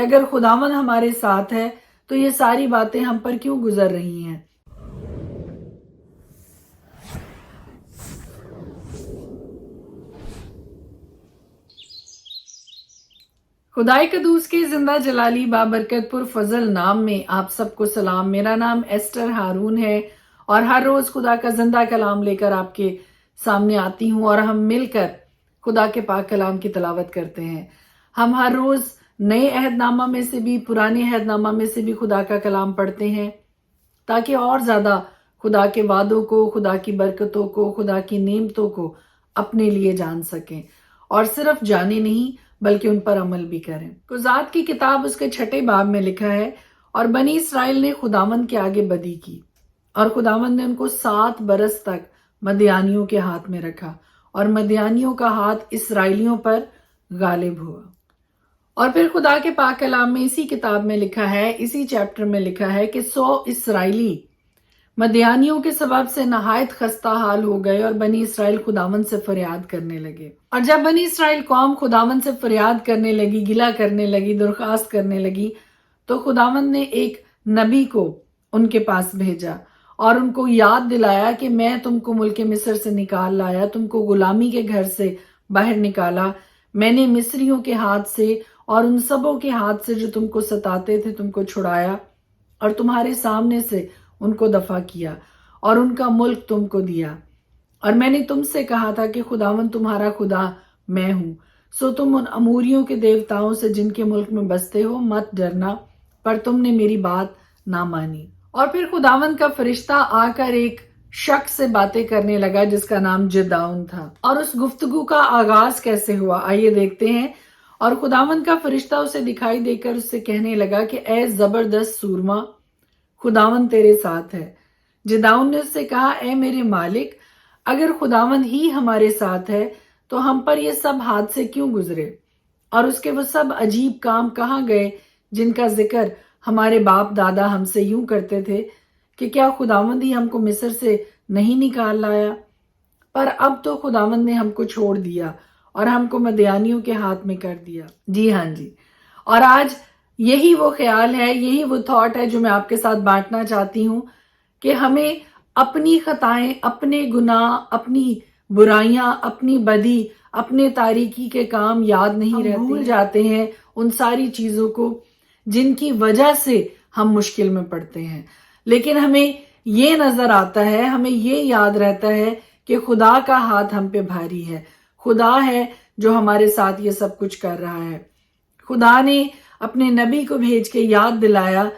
اگر خداوند ہمارے ساتھ ہے تو یہ ساری باتیں ہم پر کیوں گزر رہی ہیں؟ خدائے قدوس کے زندہ جلالی بابرکت پر فضل نام میں آپ سب کو سلام۔ میرا نام ایسٹر ہارون ہے اور ہر روز خدا کا زندہ کلام لے کر آپ کے سامنے آتی ہوں اور ہم مل کر خدا کے پاک کلام کی تلاوت کرتے ہیں۔ ہم ہر روز نئے عہد نامہ میں سے بھی پرانے عہد نامہ میں سے بھی خدا کا کلام پڑھتے ہیں تاکہ اور زیادہ خدا کے وعدوں کو، خدا کی برکتوں کو، خدا کی نعمتوں کو اپنے لیے جان سکیں، اور صرف جانے نہیں بلکہ ان پر عمل بھی کریں۔ قضات کی کتاب اس کے 6 باب میں لکھا ہے، اور بنی اسرائیل نے خداوند کے آگے بدی کی، اور خداوند نے ان کو 7 برس تک مدیانیوں کے ہاتھ میں رکھا، اور مدیانیوں کا ہاتھ اسرائیلیوں پر غالب ہوا۔ اور پھر خدا کے پاک کلام میں اسی کتاب میں لکھا ہے، اسی چیپٹر میں لکھا ہے کہ 100 اسرائیلی مدیانیوں کے سبب سے نہایت خستہ حال ہو گئے، اور بنی اسرائیل خداوند سے فریاد کرنے لگے۔ اور جب بنی اسرائیل قوم خداوند سے فریاد کرنے لگی، گلہ کرنے لگی، درخواست کرنے لگی، تو خداوند نے ایک نبی کو ان کے پاس بھیجا اور ان کو یاد دلایا کہ میں تم کو ملک مصر سے نکال لایا، تم کو غلامی کے گھر سے باہر نکالا، میں نے مصریوں کے ہاتھ سے اور ان سبوں کے ہاتھ سے جو تم کو ستاتے تھے تم کو چھڑایا، اور تمہارے سامنے سے ان کو دفع کیا، اور ان کا ملک تم کو دیا۔ اور میں نے تم سے کہا تھا کہ خداوند تمہارا خدا میں ہوں، سو تم ان اموریوں کے دیوتاؤں سے جن کے ملک میں بستے ہو مت ڈرنا، پر تم نے میری بات نہ مانی۔ اور پھر خداوند کا فرشتہ آ کر ایک شخص سے باتیں کرنے لگا جس کا نام جدعون تھا۔ اور اس گفتگو کا آغاز کیسے ہوا آئیے دیکھتے ہیں۔ اور خداوند کا فرشتہ اسے دکھائی دے کر اس سے کہنے لگا کہ اے زبردست سورما، خداوند تیرے ساتھ ہے۔ جدعون نے اس سے کہا، اے میرے مالک، اگر خداوند ہی ہمارے ساتھ ہے تو ہم پر یہ سب حادثے کیوں گزرے، اور اس کے وہ سب عجیب کام کہاں گئے جن کا ذکر ہمارے باپ دادا ہم سے یوں کرتے تھے کہ کیا خداوند ہی ہم کو مصر سے نہیں نکال لایا؟ پر اب تو خداوند نے ہم کو چھوڑ دیا اور ہم کو مدیانیوں کے ہاتھ میں کر دیا۔ جی ہاں جی، اور آج یہی وہ خیال ہے، یہی وہ تھاٹ ہے جو میں آپ کے ساتھ بانٹنا چاہتی ہوں کہ ہمیں اپنی خطائیں، اپنے گناہ، اپنی برائیاں، اپنی بدی، اپنے تاریکی کے کام یاد نہیں رہتے، بھول جاتے ہیں ان ساری چیزوں کو جن کی وجہ سے ہم مشکل میں پڑتے ہیں، لیکن ہمیں یہ نظر آتا ہے، ہمیں یہ یاد رہتا ہے کہ خدا کا ہاتھ ہم پہ بھاری ہے، خدا ہے جو ہمارے ساتھ یہ سب کچھ کر رہا ہے۔ خدا نے اپنے نبی کو بھیج کے یاد دلایا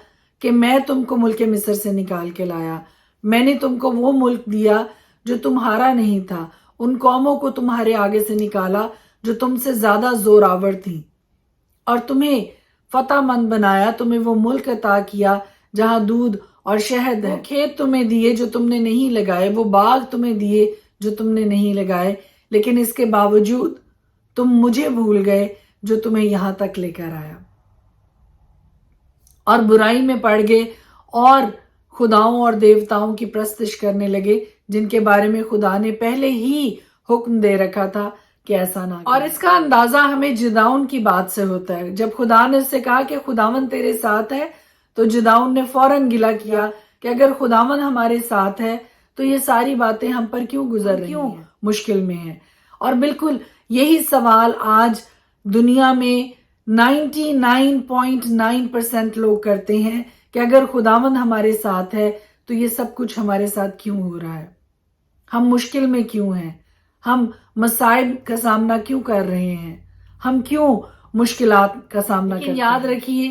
کہ میں تم کو ملک مصر سے نکال کے لایا، میں نے تم کو وہ ملک دیا جو تمہارا نہیں تھا، ان قوموں کو تمہارے آگے سے نکالا جو تم سے زیادہ زور آور تھیں، اور تمہیں فتح مند بنایا، تمہیں وہ ملک عطا کیا جہاں دودھ اور شہد ہے، وہ کھیت تمہیں دیے جو تم نے نہیں لگائے، وہ باغ تمہیں دیے جو تم نے نہیں لگائے، لیکن اس کے باوجود تم مجھے بھول گئے جو تمہیں یہاں تک لے کر آیا، اور برائی میں پڑ گئے اور خداؤں اور دیوتاؤں کی پرستش کرنے لگے جن کے بارے میں خدا نے پہلے ہی حکم دے رکھا تھا کہ ایسا نہ کریں۔ اور اس کا اندازہ ہمیں جدعون کی بات سے ہوتا ہے۔ جب خدا نے اس سے کہا کہ خداوند تیرے ساتھ ہے تو جدعون نے فوراً گلہ کیا کہ اگر خداوند ہمارے ساتھ ہے تو یہ ساری باتیں ہم پر کیوں گزر رہی ہیں، مشکل میں ہیں۔ اور بالکل یہی سوال آج دنیا میں 99.9% لوگ کرتے ہیں کہ اگر خداوند ہمارے ساتھ ہے تو یہ سب کچھ ہمارے ساتھ کیوں ہو رہا ہے، ہم مشکل میں کیوں ہیں، ہم مصائب کا سامنا کیوں کر رہے ہیں، ہم کیوں مشکلات کا سامنا کرتے ہیں۔ یاد رکھیے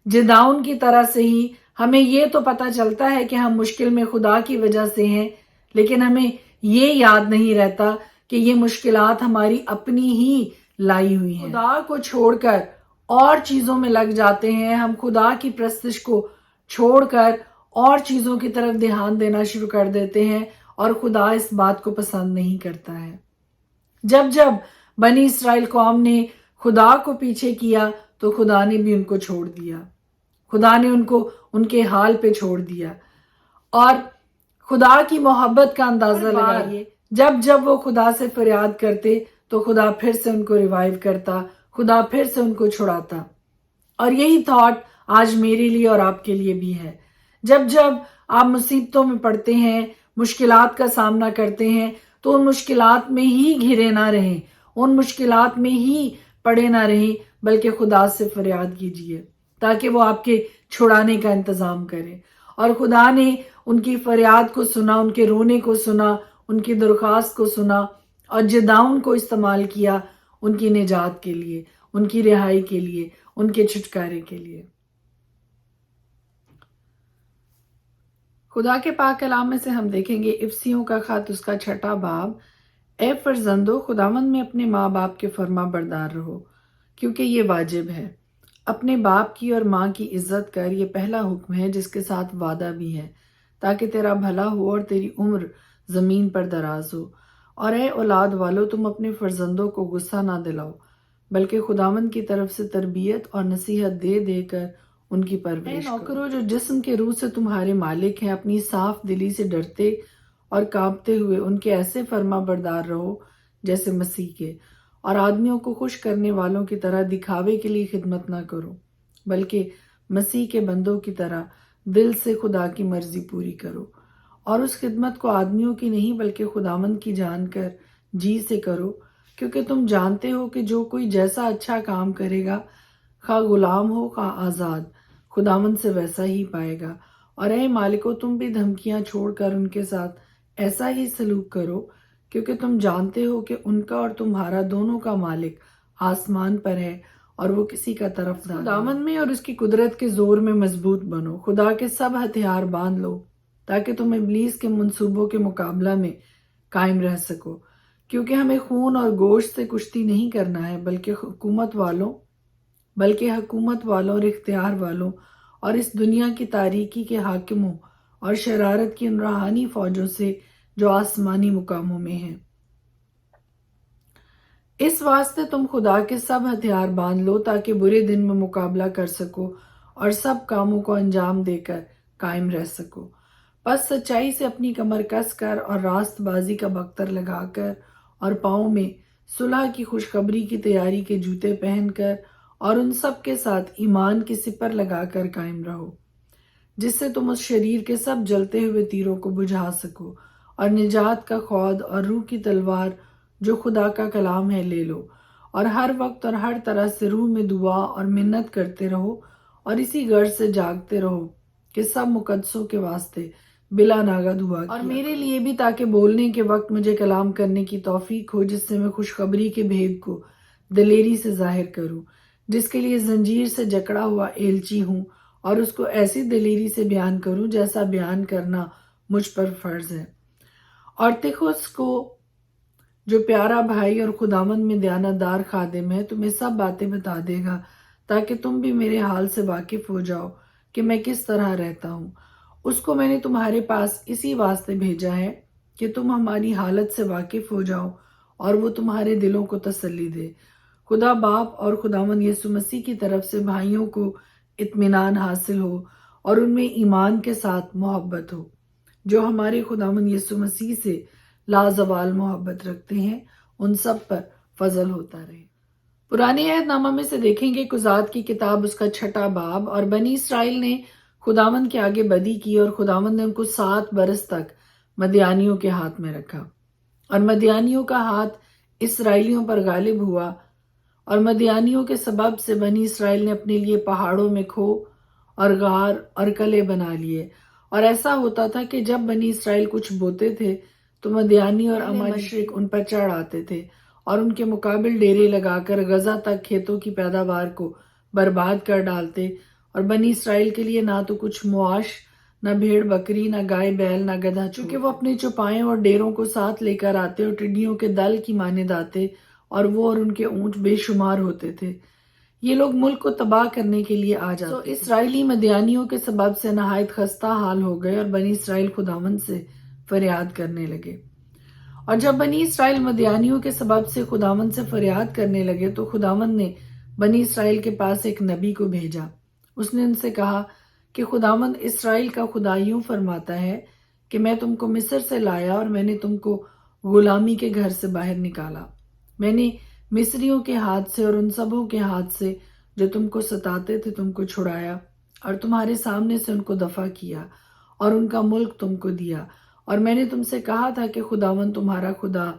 جدعون کی طرح سے ہی ہمیں یہ تو پتہ چلتا ہے کہ ہم مشکل میں خدا کی وجہ سے ہیں، لیکن ہمیں یہ یاد نہیں رہتا کہ یہ مشکلات ہماری اپنی ہی لائی ہوئی ہیں۔ خدا کو چھوڑ کر اور چیزوں میں لگ جاتے ہیں، ہم خدا کی پرستش کو چھوڑ کر اور چیزوں کی طرف دھیان دینا شروع کر دیتے ہیں، اور خدا اس بات کو پسند نہیں کرتا ہے۔ جب جب بنی اسرائیل قوم نے خدا کو پیچھے کیا تو خدا نے بھی ان کو چھوڑ دیا، خدا نے ان کو ان کے حال پہ چھوڑ دیا۔ اور خدا کی محبت کا اندازہ لگائیے، جب جب وہ خدا سے فریاد کرتے تو خدا پھر سے ان کو ریوائیو کرتا، خدا پھر سے ان کو چھڑاتا۔ اور یہی تھاٹ آج میرے لیے اور آپ کے لیے بھی ہے۔ جب جب آپ مصیبتوں میں پڑتے ہیں، مشکلات کا سامنا کرتے ہیں، تو ان مشکلات میں ہی گھرے نہ رہیں، ان مشکلات میں ہی پڑے نہ رہیں، بلکہ خدا سے فریاد کیجیے تاکہ وہ آپ کے چھڑانے کا انتظام کرے۔ اور خدا نے ان کی فریاد کو سنا، ان کے رونے کو سنا، ان کی درخواست کو سنا، اور جداؤن کو استعمال کیا ان کی نجات کے لیے، ان کی رہائی کے لیے، ان کے چھٹکارے کے لیے۔ خدا کے پاک کلام میں سے ہم دیکھیں گے افسیوں کا خط، اس کا 6 باب۔ اے فرزندو، خداوند میں اپنے ماں باپ کے فرما بردار رہو، کیونکہ یہ واجب ہے۔ اپنے باپ کی اور ماں کی عزت کر، یہ پہلا حکم ہے جس کے ساتھ وعدہ بھی ہے، تاکہ تیرا بھلا ہو اور تیری عمر زمین پر دراز ہو۔ اور اے اولاد والو، تم اپنے فرزندوں کو غصہ نہ دلاؤ، بلکہ خداوند کی طرف سے تربیت اور نصیحت دے دے کر ان کی پرورش کرو۔ اے نوکرو، جو جسم کے روح سے تمہارے مالک ہیں، اپنی صاف دلی سے ڈرتے اور کانپتے ہوئے ان کے ایسے فرما بردار رہو جیسے مسیح کے، اور آدمیوں کو خوش کرنے والوں کی طرح دکھاوے کے لیے خدمت نہ کرو، بلکہ مسیح کے بندوں کی طرح دل سے خدا کی مرضی پوری کرو، اور اس خدمت کو آدمیوں کی نہیں بلکہ خداوند کی جان کر جی سے کرو، کیونکہ تم جانتے ہو کہ جو کوئی جیسا اچھا کام کرے گا، خواہ غلام ہو خواہ آزاد، خداوند سے ویسا ہی پائے گا۔ اور اے مالکو، تم بھی دھمکیاں چھوڑ کر ان کے ساتھ ایسا ہی سلوک کرو، کیونکہ تم جانتے ہو کہ ان کا اور تمہارا دونوں کا مالک آسمان پر ہے، اور وہ کسی کا طرفدار نہیں۔ خداوند میں اور اس کی قدرت کے زور میں مضبوط بنو، خدا کے سب ہتھیار باندھ لو، تاکہ تم ابلیس کے منصوبوں کے مقابلہ میں قائم رہ سکو، کیونکہ ہمیں خون اور گوشت سے کشتی نہیں کرنا ہے، بلکہ حکومت والوں اور اختیار والوں اور اس دنیا کی تاریکی کے حاکموں اور شرارت کی ان روحانی فوجوں سے جو آسمانی مقاموں میں ہیں۔ اس واسطے تم خدا کے سب ہتھیار باندھ لو، تاکہ برے دن میں مقابلہ کر سکو اور سب کاموں کو انجام دے کر قائم رہ سکو۔ پس سچائی سے اپنی کمر کس کر اور راست بازی کا بختر لگا کر اور پاؤں میں صلح کی خوشخبری کی تیاری کے جوتے پہن کر اور ان سب کے ساتھ ایمان کی سپر لگا کر قائم رہو، جس سے تم اس شریر کے سب جلتے ہوئے تیروں کو بجھا سکو، اور نجات کا خود اور روح کی تلوار جو خدا کا کلام ہے لے لو، اور ہر وقت اور ہر طرح سے روح میں دعا اور منت کرتے رہو، اور اسی غرض سے جاگتے رہو کہ سب مقدسوں کے واسطے بلا ناگہ دعا کیا، اور میرے لیے بھی، تاکہ بولنے کے وقت مجھے کلام کرنے کی توفیق ہو، جس سے میں خوشخبری کے بھید کو دلیری سے ظاہر کروں، جس کے لیے زنجیر سے جکڑا ہوا ایلچی ہوں، اور اس کو ایسی دلیری سے بیان کروں جیسا بیان کرنا مجھ پر فرض ہے۔ اور تخس کو، جو پیارا بھائی اور خداوند میں دیانتدار خادم ہے، تمہیں سب باتیں بتا دے گا، تاکہ تم بھی میرے حال سے واقف ہو جاؤ کہ میں کس طرح رہتا ہوں۔ اس کو میں نے تمہارے پاس اسی واسطے بھیجا ہے کہ تم ہماری حالت سے واقف ہو جاؤ اور وہ تمہارے دلوں کو تسلی دے۔ خدا باپ اور خداوند یسوع مسیح کی طرف سے بھائیوں کو اطمینان حاصل ہو اور ان میں ایمان کے ساتھ محبت ہو، جو ہمارے خداوند یسوع مسیح سے لازوال محبت رکھتے ہیں، ان سب پر فضل ہوتا رہے۔ پرانے عہد نامہ میں سے دیکھیں گے قضات کی کتاب، اس کا 6 باب۔ اور بنی اسرائیل نے خداوند کے آگے بدی کی، اور خداوند نے ان کو 7 برس تک مدیانیوں کے ہاتھ میں رکھا، اور مدیانیوں کا ہاتھ اسرائیلیوں پر غالب ہوا، اور مدیانیوں کے سبب سے بنی اسرائیل نے اپنے لیے پہاڑوں میں کھو اور غار اور قلعے بنا لیے۔ اور ایسا ہوتا تھا کہ جب بنی اسرائیل کچھ بوتے تھے تو مدیانی اور مشرق ان پر چڑھ آتے تھے اور ان کے مقابل ڈیرے لگا کر غزہ تک کھیتوں کی پیداوار کو برباد کر ڈالتے، اور بنی اسرائیل کے لیے نہ تو کچھ معاش، نہ بھیڑ بکری، نہ گائے بیل، نہ گدھا، چونکہ وہ اپنے چوپائیں اور ڈیروں کو ساتھ لے کر آتے اور ٹڈیوں کے دل کی مانند آتے، اور وہ اور ان کے اونٹ بے شمار ہوتے تھے۔ یہ لوگ ملک کو تباہ کرنے کے لیے آ جاتے۔ تو اسرائیلی مدیانیوں کے سبب سے نہایت خستہ حال ہو گئے، اور بنی اسرائیل خداوند سے فریاد کرنے لگے۔ اور جب بنی اسرائیل مدیانیوں کے سبب سے خداوند سے فریاد کرنے لگے تو خداوند نے بنی اسرائیل کے پاس ایک نبی کو بھیجا۔ اس نے ان سے کہا کہ خداوند اسرائیل کا خدا یوں فرماتا ہے کہ میں تم کو مصر سے لایا، اور میں نے تم کو غلامی کے گھر سے باہر نکالا۔ میں نے مصریوں کے ہاتھ سے اور ان سبوں کے ہاتھ سے جو تم کو ستاتے تھے تم کو چھڑایا اور تمہارے سامنے سے ان کو دفع کیا اور ان کا ملک تم کو دیا، اور میں نے تم سے کہا تھا کہ خداوند تمہارا خدا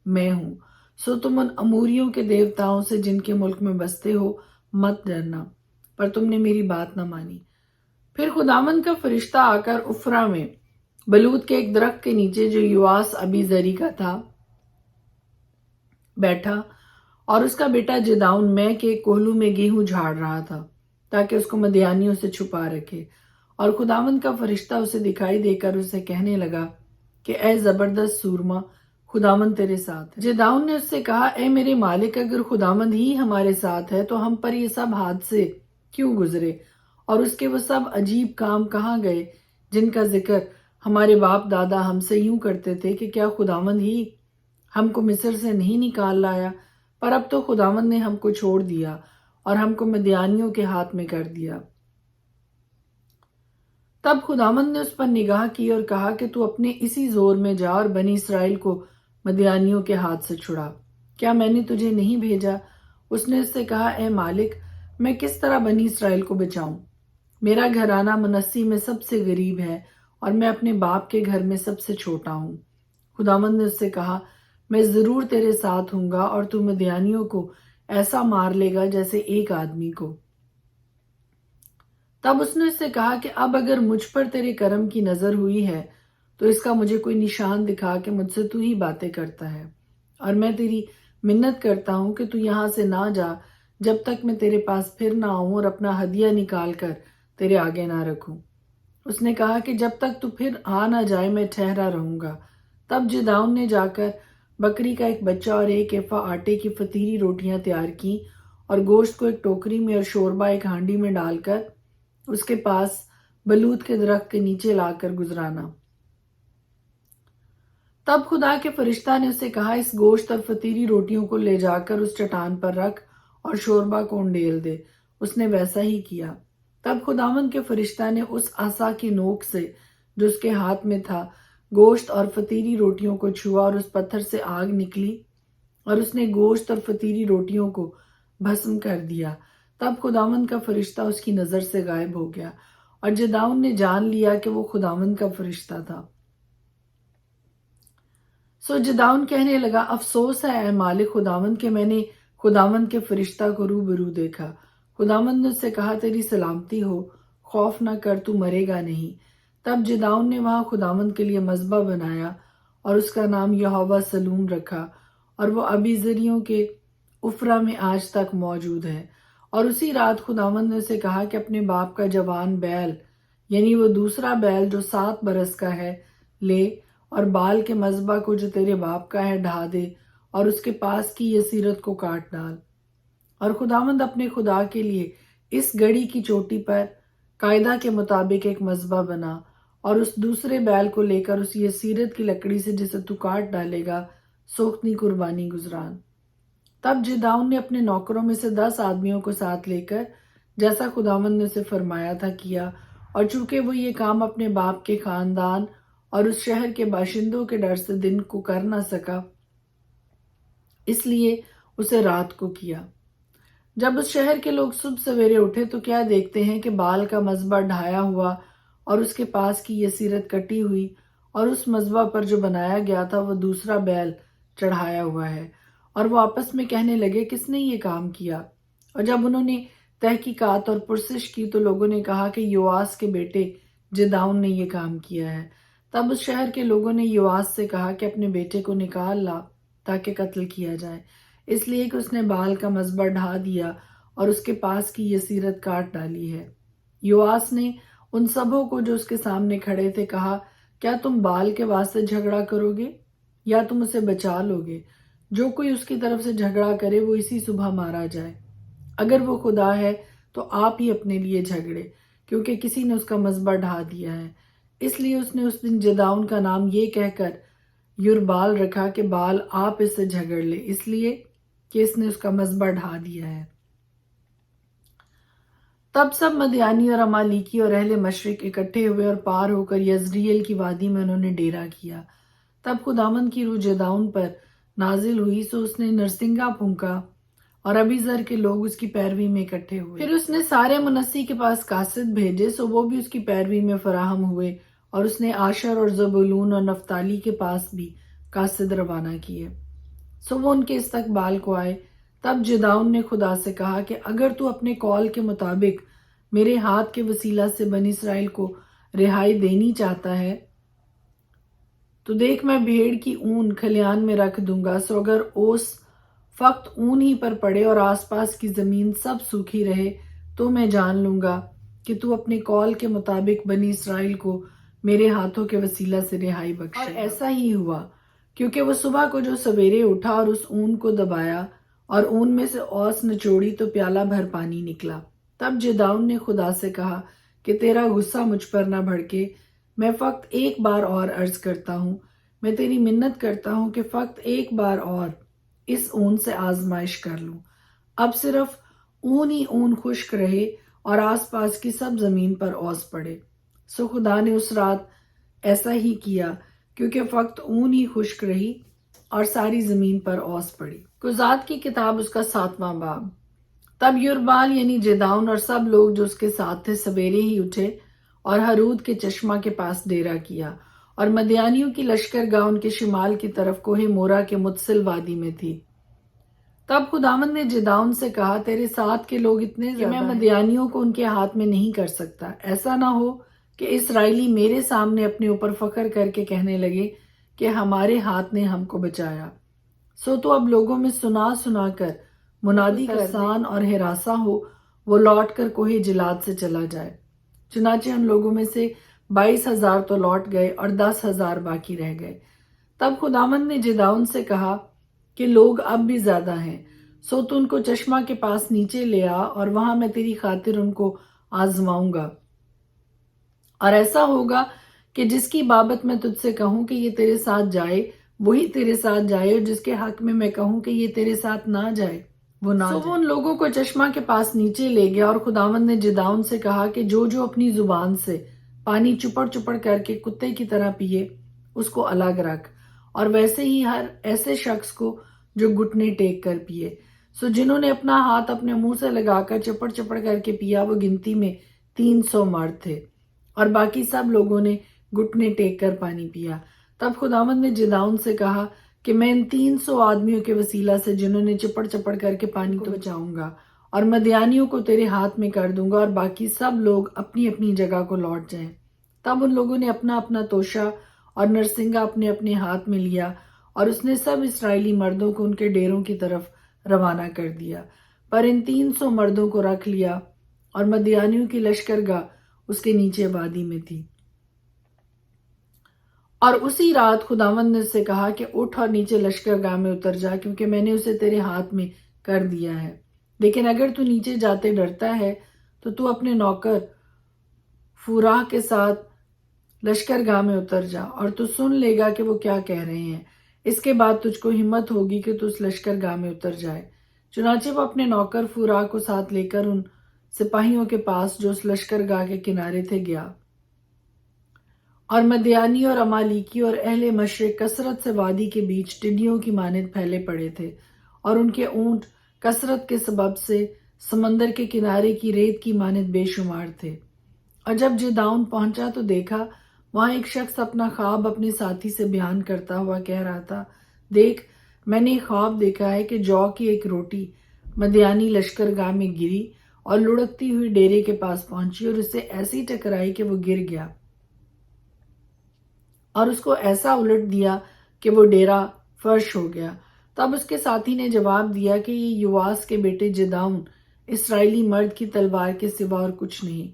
میں ہوں، سو تم ان اموریوں کے دیوتاؤں سے جن کے ملک میں بستے ہو مت ڈرنا، پر تم نے میری بات نہ مانی۔ پھر خداوند کا فرشتہ آ کر افرا میں بلوت کے ایک درخت کے نیچے جو یواس ابی زری کا تھا بیٹھا، اور اس کا بیٹا جداؤن میں کے کوہلو میں گیہوں جھاڑ رہا تھا تاکہ اس کو مدیانیوں سے چھپا رکھے، اور خداوند کا فرشتہ اسے دکھائی دے کر اسے کہنے لگا کہ اے زبردست سورما، خداوند تیرے ساتھ ہے۔ جداؤن نے اس سے کہا، اے میرے مالک، اگر خداوند ہی ہمارے ساتھ ہے تو ہم پر یہ سب حادثے کیوں گزرے، اور اس کے وہ سب عجیب کام کہاں گئے جن کا ذکر ہمارے باپ دادا ہم سے یوں کرتے تھے کہ کیا خداوند ہی ہم کو مصر سے نہیں نکال لایا؟ پر اب تو خداوند نے ہم کو چھوڑ دیا اور ہم کو مدیانیوں کے ہاتھ میں کر دیا۔ تب خداوند نے اس پر نگاہ کی اور کہا کہ تو اپنے اسی زور میں جا اور بنی اسرائیل کو مدیانیوں کے ہاتھ سے چھڑا۔ کیا میں نے تجھے نہیں بھیجا؟ اس نے اس سے کہا، اے مالک، میں کس طرح بنی اسرائیل کو بچاؤں؟ میرا گھرانہ منسی میں سب سے غریب ہے اور میں اپنے باپ کے گھر میں سب سے چھوٹا ہوں۔ خداوند نے اس سے کہا، میں ضرور تیرے ساتھ ہوں گا اور تو مدیانیوں کو ایسا مار لے گا جیسے ایک آدمی کو۔ تب اس نے اس سے کہا کہ اب اگر مجھ پر تیرے کرم کی نظر ہوئی ہے تو اس کا مجھے کوئی نشان دکھا کہ مجھ سے تو ہی باتیں کرتا ہے، اور میں تیری منت کرتا ہوں کہ تو یہاں سے نہ جا جب تک میں تیرے پاس پھر نہ آؤں اور اپنا ہدیہ نکال کر تیرے آگے نہ رکھوں۔ اس نے کہا کہ جب تک تو پھر آ نہ جائے میں ٹھہرا رہوں گا۔ تب جداؤن نے جا کر بکری کا ایک بچہ اور 1 ایفا آٹے کی فطیری روٹیاں تیار کی اور گوشت کو ایک ٹوکری میں اور شوربہ ایک ہانڈی میں ڈال کر اس کے پاس بلوت کے درخت کے نیچے لا کر گزرانا۔ تب خدا کے فرشتہ نے اسے کہا، اس گوشت اور فطیری روٹیوں کو لے جا کر اس چٹان پر رکھ اور شوربہ کو انڈیل دے۔ اس نے ویسا ہی کیا۔ تب خداوند کے فرشتہ نے اس عصا کی نوک سے جو اس کے ہاتھ میں تھا گوشت اور فطیری روٹیوں کو چھوا اور اس پتھر سے آگ نکلی اور اس نے گوشت اور فطیری روٹیوں کو بھسم کر دیا۔ تب خداوند کا فرشتہ اس کی نظر سے غائب ہو گیا اور جداؤن نے جان لیا کہ وہ خداوند کا فرشتہ تھا۔ سو جداؤن کہنے لگا، افسوس ہے اے مالک خداوند کہ میں نے خداوند کے فرشتہ کو روبرو دیکھا۔ خداوند نے اس سے کہا، تیری سلامتی ہو، خوف نہ کر، تو مرے گا نہیں۔ تب جداؤن نے وہاں خداوند کے لیے مذبح بنایا اور اس کا نام یہوہ سلوم رکھا، اور وہ ابی زریوں کے افرا میں آج تک موجود ہے۔ اور اسی رات خداوند نے اسے کہا کہ اپنے باپ کا جوان بیل، یعنی وہ دوسرا بیل جو 7 برس کا ہے، لے اور بال کے مذبح کو جو تیرے باپ کا ہے ڈھا دے اور اس کے پاس کی یسیرت کو کاٹ ڈال۔ اور خداوند اپنے خدا کے لیے اس گڑی کی چوٹی پر قاعدہ کے مطابق ایک مذبح بنا اور اس دوسرے بیل کو لے کر اس یسیرت کی لکڑی سے جسے تو کاٹ ڈالے گا سوختنی قربانی گزران۔ تب جداؤن نے اپنے نوکروں میں سے 10 آدمیوں کو ساتھ لے کر جیسا خداوند نے اسے فرمایا تھا کیا، اور چونکہ وہ یہ کام اپنے باپ کے خاندان اور اس شہر کے باشندوں کے ڈر سے دن کو کر نہ سکا، اس لیے اسے رات کو کیا۔ جب اس شہر کے لوگ صبح سویرے اٹھے تو کیا دیکھتے ہیں کہ بال کا مذبح ڈھایا ہوا اور اس کے پاس کی یسیرت کٹی ہوئی، اور اس مذبح پر جو بنایا گیا تھا وہ دوسرا بیل چڑھایا ہوا ہے۔ اور وہ آپس میں کہنے لگے، کس نے یہ کام کیا؟ اور جب انہوں نے تحقیقات اور پرسش کی تو لوگوں نے کہا کہ یواس کے بیٹے جداؤن نے یہ کام کیا ہے۔ تب اس شہر کے لوگوں نے یواس سے کہا کہ اپنے بیٹے کو نکال لا تاکہ قتل کیا جائے، اس لیے کہ اس نے بال کا مذبح ڈھا دیا اور اس کے پاس کی یسیرت کاٹ ڈالی ہے۔ یواس نے ان سبوں کو جو اس کے سامنے کھڑے تھے کہا، کیا تم بال کے واسطے جھگڑا کرو گے یا تم اسے بچا لو گے؟ جو کوئی اس کی طرف سے جھگڑا کرے وہ اسی صبح مارا جائے۔ اگر وہ خدا ہے تو آپ ہی اپنے لیے جھگڑے، کیونکہ کسی نے اس کا مذبح ڈھا دیا ہے۔ اس لیے اس نے اس دن جداؤن کا نام یہ کہہ کر یربال رکھا کہ بال آپ اس سے جھگڑ لے، اس لیے کہ اس نے اس کا مذبح ڈھا دیا ہے۔ تب سب مدیانی اور امالیکی اور اہل مشرق اکٹھے ہوئے اور پار ہو کر یزریل کی وادی میں انہوں نے ڈیرا کیا۔ تب خداوند کی روح جداؤن پر نازل ہوئی، سو اس نے نرسنگا پھونکا اور ابھی زر کے لوگ اس کی پیروی میں اکٹھے ہوئے۔ پھر اس نے سارے منسی کے پاس قاصد بھیجے، سو وہ بھی اس کی پیروی میں فراہم ہوئے، اور اس نے آشر اور زبولون اور نفتالی کے پاس بھی قاصد روانہ کیے، سو وہ ان کے استقبال کو آئے۔ تب جدعون نے خدا سے کہا کہ اگر تو اپنے قول کے مطابق میرے ہاتھ کے وسیلہ سے بنی اسرائیل کو رہائی دینی چاہتا ہے تو دیکھ میں بھیڑ کی اون کھلیان میں رکھ دوں گا، سو اگر اوس فقط اون ہی پر پڑے اور آس پاس کی زمین سب سوکھی رہے تو میں جان لوں گا کہ تو اپنے قول کے مطابق بنی اسرائیل کو میرے ہاتھوں کے وسیلہ سے رہائی بخشے۔ اور ایسا ہی ہوا، کیونکہ وہ صبح کو جو سویرے اٹھا اور اس اون کو دبایا اور اون میں سے اوس نچوڑی تو پیالہ بھر پانی نکلا۔ تب جدعون نے خدا سے کہا کہ تیرا غصہ مجھ پر نہ بھڑکے، میں فقط ایک بار اور عرض کرتا ہوں، میں تیری منت کرتا ہوں کہ فقط ایک بار اور اس اون سے آزمائش کر لوں، اب صرف اون ہی اون خشک رہے اور آس پاس کی سب زمین پر اوس پڑے۔ سو خدا نے اس رات ایسا ہی کیا، کیونکہ فقط اون ہی خشک رہی اور ساری زمین پر اوس پڑی۔ قضات کی کتاب اس کا 7واں باب۔ تب یربال یعنی جدعون اور سب لوگ جو اس کے ساتھ تھے سویرے ہی اٹھے اور ہرود کے چشمہ کے پاس ڈیرا کیا، اور مدیانیوں کی لشکر گاہ ان کے شمال کی طرف کوہ مورا کے متصل وادی میں تھی۔ تب خداوند نے جدعون سے کہا، تیرے ساتھ کے لوگ اتنے زیادہ ہیں کہ میں مدیانیوں کو ان کے ہاتھ میں نہیں کر سکتا۔ ایسا نہ ہو کہ اسرائیلی میرے سامنے اپنے اوپر فخر کر کے کہنے لگے کہ ہمارے ہاتھ نے ہم کو بچایا۔ سو تو اب لوگوں میں سنا سنا کر منادی کا سان اور ہراساں ہو، وہ لوٹ کر کوہ جلاد سے چلا جائے۔ چنانچہ ان لوگوں میں سے 22,000 تو لوٹ گئے اور 10,000 باقی رہ گئے۔ تب خداوند نے جدعون سے کہا کہ لوگ اب بھی زیادہ ہیں، سو تو ان کو چشمہ کے پاس نیچے لے آ، اور وہاں میں تیری خاطر ان کو آزماؤں گا، اور ایسا ہوگا کہ جس کی بابت میں تجھ سے کہوں کہ یہ تیرے ساتھ جائے وہی تیرے ساتھ جائے، اور جس کے حق میں کہوں کہ یہ تیرے ساتھ نہ جائے وہ نہ جائے۔ وہ ان لوگوں کو چشمہ کے پاس نیچے لے گیا، اور خداوند نے جدعون سے کہا کہ جو اپنی زبان سے پانی چپڑ چپڑ کر کے کتے کی طرح پیے اس کو الگ رکھ، اور ویسے ہی ہر ایسے شخص کو جو گھٹنے ٹیک کر پیے۔ سو جنہوں نے اپنا ہاتھ اپنے منہ سے لگا کر چپڑ چپڑ کر کے پیا وہ گنتی میں 300 مرد تھے، اور باقی سب لوگوں نے گھٹنے ٹیک کر پانی پیا۔ تب خداوند نے جدعون سے کہا کہ میں ان 300 آدمیوں کے وسیلہ سے جنہوں نے چپڑ چپڑ کر کے پانی کو بچاؤں گا، اور مدیانیوں کو تیرے ہاتھ میں کر دوں گا، اور باقی سب لوگ اپنی اپنی جگہ کو لوٹ جائیں۔ تب ان لوگوں نے اپنا اپنا توشہ اور نرسنگا اپنے اپنے ہاتھ میں لیا، اور اس نے سب اسرائیلی مردوں کو ان کے ڈیروں کی طرف روانہ کر دیا، پر ان 300 مردوں کو رکھ لیا، اور مدیانیوں کی لشکرگاہ اس کے نیچے وادی میں تھی۔ اور اسی رات خداوند نے اس سے کہا کہ اٹھ اور نیچے لشکرگاہ میں اتر جا، کیونکہ میں نے اسے تیرے ہاتھ میں کر دیا ہے۔ لیکن اگر تو نیچے جاتے ڈرتا ہے تو اپنے نوکر فوراہ کے ساتھ لشکرگاہ میں اتر جا، اور تو سن لے گا کہ وہ کیا کہہ رہے ہیں، اس کے بعد تجھ کو ہمت ہوگی کہ تو اس لشکرگاہ میں اتر جائے۔ چنانچہ وہ اپنے نوکر فوراہ کو ساتھ لے کر ان سپاہیوں کے پاس جو اس لشکرگاہ کے کنارے تھے گیا، اور مدیانی اور امالیکی اور اہل مشرق کثرت سے وادی کے بیچ ٹڈیوں کی مانند پھیلے پڑے تھے، اور ان کے اونٹ کثرت کے سبب سے سمندر کے کنارے کی ریت کی مانند بے شمار تھے۔ اور جب جدعون پہنچا تو دیکھا وہاں ایک شخص اپنا خواب اپنے ساتھی سے بیان کرتا ہوا کہہ رہا تھا، دیکھ میں نے ایک خواب دیکھا ہے کہ جو کی ایک روٹی مدیانی لشکرگاہ میں گری اور لڑکتی ہوئی ڈیرے کے پاس پہنچی، اور اسے ایسی ٹکرائی کہ وہ گر گیا، اور اس کو ایسا الٹ دیا کہ وہ ڈیرا فرش ہو گیا۔ تب اس کے ساتھی نے جواب دیا کہ یہ یواس کے بیٹے جدعون اسرائیلی مرد کی تلوار کے سوا اور کچھ نہیں،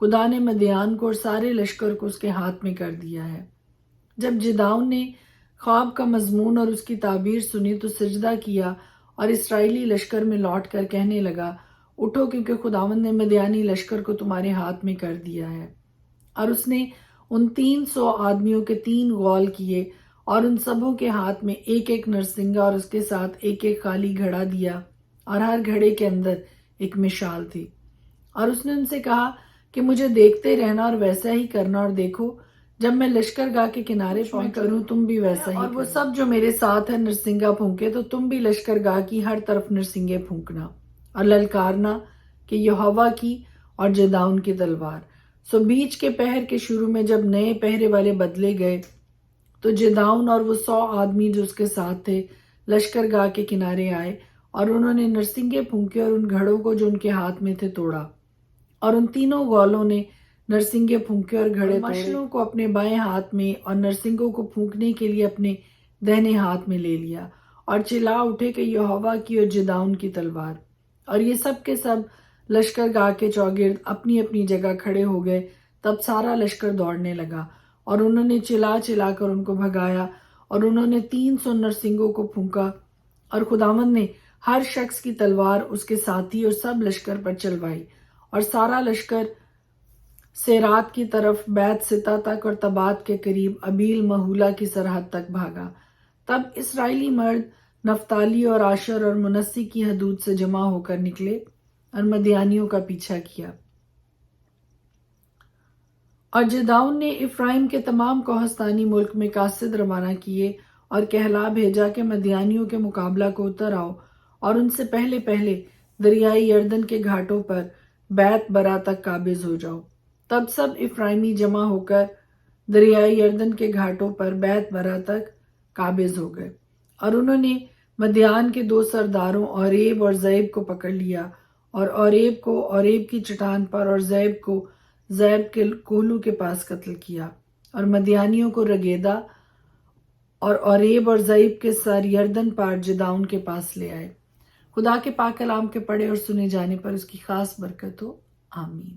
خدا نے مدیان کو اور سارے لشکر کو اس کے ہاتھ میں کر دیا ہے۔ جب جدعون نے خواب کا مضمون اور اس کی تعبیر سنی تو سجدہ کیا، اور اسرائیلی لشکر میں لوٹ کر کہنے لگا، اٹھو کیونکہ خداوند نے مدیانی لشکر کو تمہارے ہاتھ میں کر دیا ہے۔ اور اس نے ان 300 آدمیوں کے 3 غول کیے، اور ان سبوں کے ہاتھ میں ایک ایک نرسنگا اور اس کے ساتھ ایک ایک خالی گھڑا دیا، اور ہر گھڑے کے اندر ایک مشال تھی۔ اور اس نے ان سے کہا کہ مجھے دیکھتے رہنا اور ویسا ہی کرنا، اور دیکھو جب میں لشکر گاہ کے کنارے پہنچ کروں تم بھی ویسا ہی، اور وہ سب جو میرے ساتھ ہے نرسنگا پھونکے تو تم بھی لشکر گاہ کی ہر طرف نرسنگے پھونکنا اور للکارنا کہ یہوہ کی اور جداؤن کی تلوار۔ سو بیچ کے پہر کے شروع میں جب نئے پہرے والے بدلے گئے تو جداؤن اور وہ 100 آدمی جو اس کے ساتھ تھے لشکر گاہ کے کنارے آئے اور انہوں نے نرسنگے پھونکے اور ان گھڑوں کو جو ان کے ہاتھ میں تھے توڑا، اور ان تینوں گولوں نے نرسنگے پھونکے اور گھڑے مشلوں کو اپنے بائیں ہاتھ میں اور نرسنگوں کو پھونکنے کے لیے اپنے دہنے ہاتھ میں لے لیا، اور چلا اٹھے کہ یہوہ کی اور جداؤن کی تلوار۔ اور یہ سب کے سب لشکر گاہ کے چوگرد اپنی اپنی جگہ کھڑے ہو گئے۔ تب سارا لشکر دوڑنے لگا اور انہوں نے چلا چلا کر ان کو بھگایا، اور انہوں نے 300 نرسنگوں کو پھونکا، اور خداوند نے ہر شخص کی تلوار اس کے ساتھی اور سب لشکر پر چلوائی، اور سارا لشکر سیرات کی طرف بیت ستا تک اور تبات کے قریب ابیل مہولا کی سرحد تک بھاگا۔ تب اسرائیلی مرد نفتالی اور آشر اور منسی کی حدود سے جمع ہو کر نکلے اور مدیانیوں کا پیچھا کیا، اور جداؤن نے افرائیم کے تمام کوہستانی ملک میں قاصد روانہ کیے اور کہلا بھیجا کہ مدیانیوں کے مقابلہ کو اتر آؤ اور ان سے پہلے پہلے دریائے یردن کے گھاٹوں پر بیت برا تک قابض ہو جاؤ۔ تب سب افرائیمی جمع ہو کر دریائے یردن کے گھاٹوں پر بیت برا تک قابض ہو گئے، اور انہوں نے مدیان کے 2 سرداروں اوریب اور زیب کو پکڑ لیا، اور اوریب کو اوریب کی چٹان پر اور زیب کو زیب کے کوہلو کے پاس قتل کیا، اور مدیانیوں کو رگیدا اور اوریب اور زیب کے سر یردن پار جداؤن کے پاس لے آئے۔ خدا کے پاک کلام کے پڑھے اور سنے جانے پر اس کی خاص برکت ہو، آمین۔